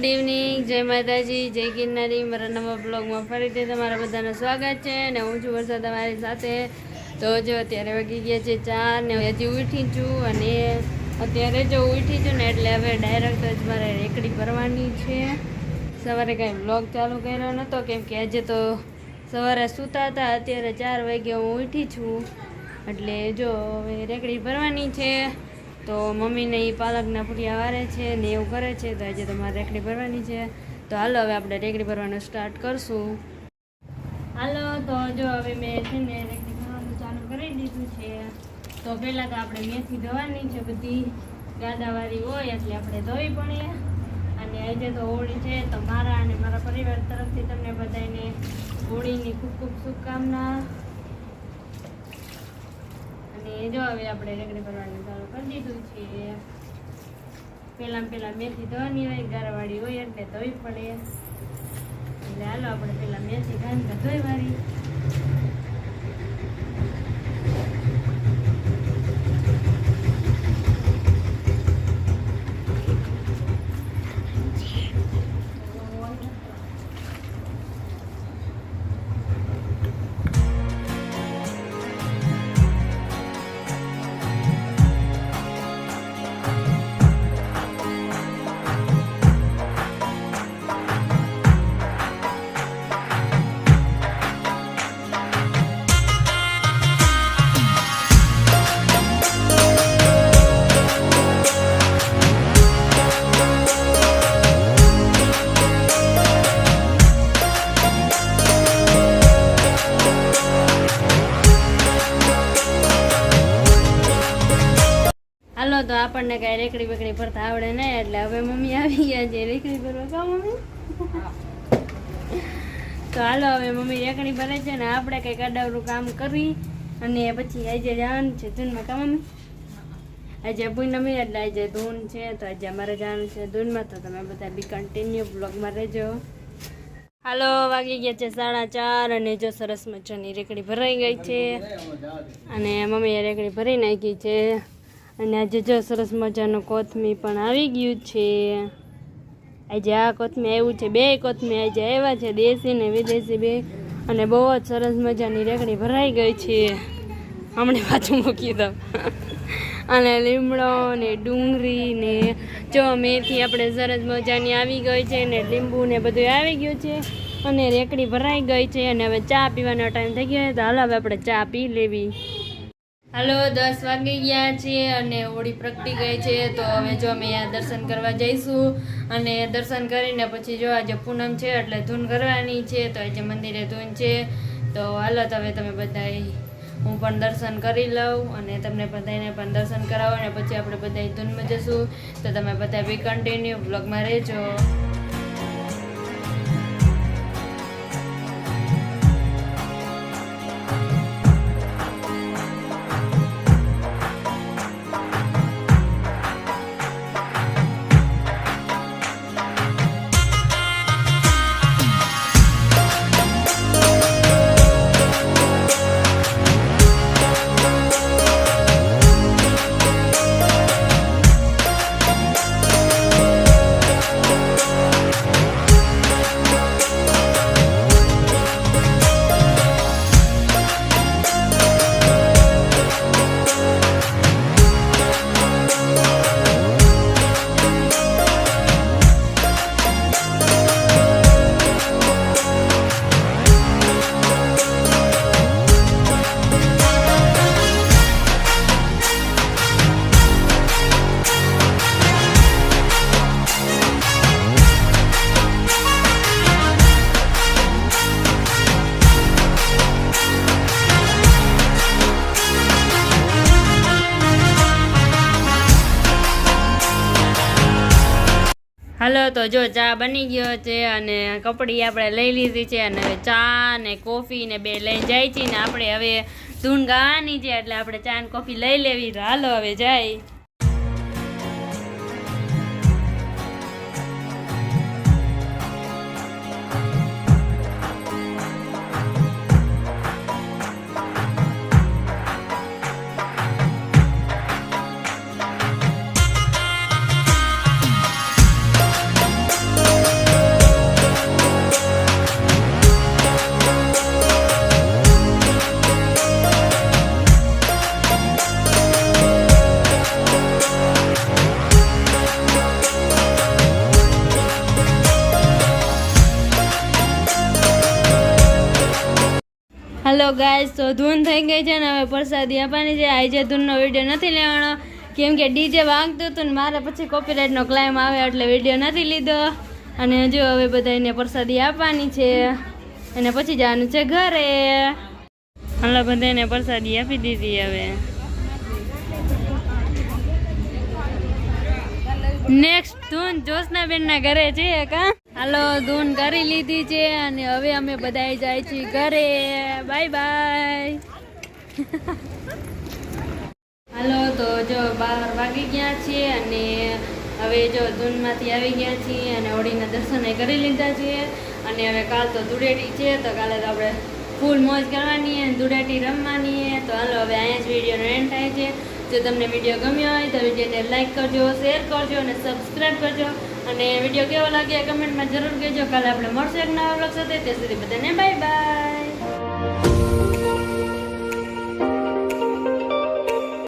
Evening, જય માતાજી, જય ગિરનારી। મારા નવા બ્લોગમાં ફરીથી તમારા બધાનું સ્વાગત છે અને હું છું વર્ષા તમારી સાથે। તો જો અત્યારે વાગી ગયા છે 4 ને હજી ઉઠી છું અને અત્યારે જો ઉઠી છું ને એટલે હવે ડાયરેક્ટ જ મારે રેકડી ભરવાની છે। સવારે કાંઈ બ્લોગ ચાલુ કર્યો નહોતો કેમ કે આજે તો સવારે સૂતા હતા। અત્યારે 4 વાગે હું ઉઠી છું એટલે જો હવે રેકડી ભરવાની છે। તો મમ્મીને એ પાલકના પૂરિયા વારે છે ને એવું કરે છે તો આજે તમારે રેકડી ભરવાની છે। તો હાલો હવે આપણે રેકડી ભરવાનું સ્ટાર્ટ કરશું। હાલો તો જો હવે મેં છે ને રેકડી ભરવાનું ચાલુ કરી દીધું છે। તો પહેલાં તો આપણે મેથી ધોવાની છે, બધી ગાદાવાળી હોય એટલે આપણે ધોવી પડે। અને આજે તો હોળી છે તો મારા અને મારા પરિવાર તરફથી તમને બધાને હોળીની ખૂબ ખૂબ શુભકામના। અને જો હવે આપણે રેકડી ભરવાનું ચાલુ કરી દીધું છે। પહેલાં મેથી ધોવાની હોય, ગારાવાળી હોય એટલે ધોવી પડે। એટલે હાલો આપણે પહેલાં મેથી ગાંધા ધોઈ વાળી। હાલો તો આપણને કાંઈ રેકડી બેકડી ભરતા આવડે નહીં એટલે હવે મમ્મી આવી ગયા છે રેકડી ભરવા। કા મમ્મી? તો હાલો હવે મમ્મી રેકડી ભરે છે ને આપણે કંઈક અડાવરું કામ કરી અને પછી આજે જવાનું છે ધૂનમાં। કા મમ્મી? આજે પૂનમી એટલે આજે ધૂન છે તો આજે અમારે જવાનું છે ધૂનમાં। તો તમે બધા બી કન્ટિન્યુ બ્લોગમાં રહેજો। હાલો વાગી ગયા છે 4:30 અને જો સરસ મજાની રેકડી ભરાઈ ગઈ છે અને મમ્મીએ રેકડી ભરી નાખી છે। અને આજે જો સરસ મજાનું કોથમી પણ આવી ગયું છે। આજે આ કોથમી આવ્યું છે, 2 કોથમી આજે આવ્યા છે, દેશી ને વિદેશી બે। અને બહુ જ સરસ મજાની રેકડી ભરાઈ ગઈ છે। હમણાં પાછું મૂકી દઉં અને લીમડો ને ડુંગળી ને જો મેથી આપણે સરસ મજાની આવી ગઈ છે ને લીંબુ ને બધું આવી ગયું છે અને રેકડી ભરાઈ ગઈ છે। અને હવે ચા પીવાનો ટાઈમ થઈ ગયો તો હાલ હવે આપણે ચા પી લેવી। હાલો 10 વાગી ગયા છે અને હોળી પ્રગટી ગઈ છે તો હવે જો અમે અહીંયા દર્શન કરવા જઈશું અને દર્શન કરીને પછી જો આજે પૂનમ છે એટલે ધૂન કરવાની છે તો આજે મંદિરે ધૂન છે। તો હાલો તો હવે તમે બધાય હું પણ દર્શન કરી લઉં અને તમને બધાને પણ દર્શન કરાવો અને પછી આપણે બધા ધૂનમાં જશું। તો તમે બધા બી કન્ટિન્યુ બ્લોગમાં રહેજો। હાલો તો જો ચા બની ગયો છે અને કપડી આપણે લઈ લીધી છે અને હવે ચા ને કોફી ને બે લઈ જાય છે ને આપણે હવે ધૂન ગાવાની છે એટલે આપણે ચા ને કોફી લઈ લેવી। તો હાલો હવે જાય। હેલો ગાઈસ, તો ધૂન થઈ ગઈ છે ને હવે પ્રસાદી આપવાની છે. આજે ધૂનનો વિડીયો નથી લેવાનો કેમ કે ડીજે વાગતું હતું ને મારે પછી કોપીરાઇટનો ક્લાઇમ આવે એટલે વિડીયો નથી લીધો. અને જો હવે બધાને પ્રસાદી આપવાની છે અને પછી જવાનું છે ઘરે. હાલો, બધાને પ્રસાદી આપી દીધી. હવે નેક્સ્ટ ધૂન જોશનાબેનના ઘરે છે કા. હાલો, ધૂન કરી લીધી છે અને હવે અમે બધા જાય છીએ ઘરે. Bye bye. હાલો, તો જો 12 વાગી ગયા છે અને હવે જો ધૂનમાંથી આવી ગયા છીએ અને હોળીના દર્શન કરી લીધા છે. અને હવે કાલ તો ધૂળેટી છે તો કાલે તો આપણે ફૂલ મોજ કરવાની અને ધૂળેટી રમવાની. તો હાલો, હવે અહીંયા જ વિડીયોનો એન્ડ થાય છે. જો તમને વિડીયો ગમ્યો હોય તો વિડીયોને લાઈક કરજો, શેર કરજો અને સબસ્ક્રાઈબ કરજો. અને વિડીયો કેવો લાગે કમેન્ટમાં જરૂર કહેજો. કાલે આપણે મળશે એક નવા વ્લોગ સાથે. ત્યાં સુધી બધાને બાય બાય.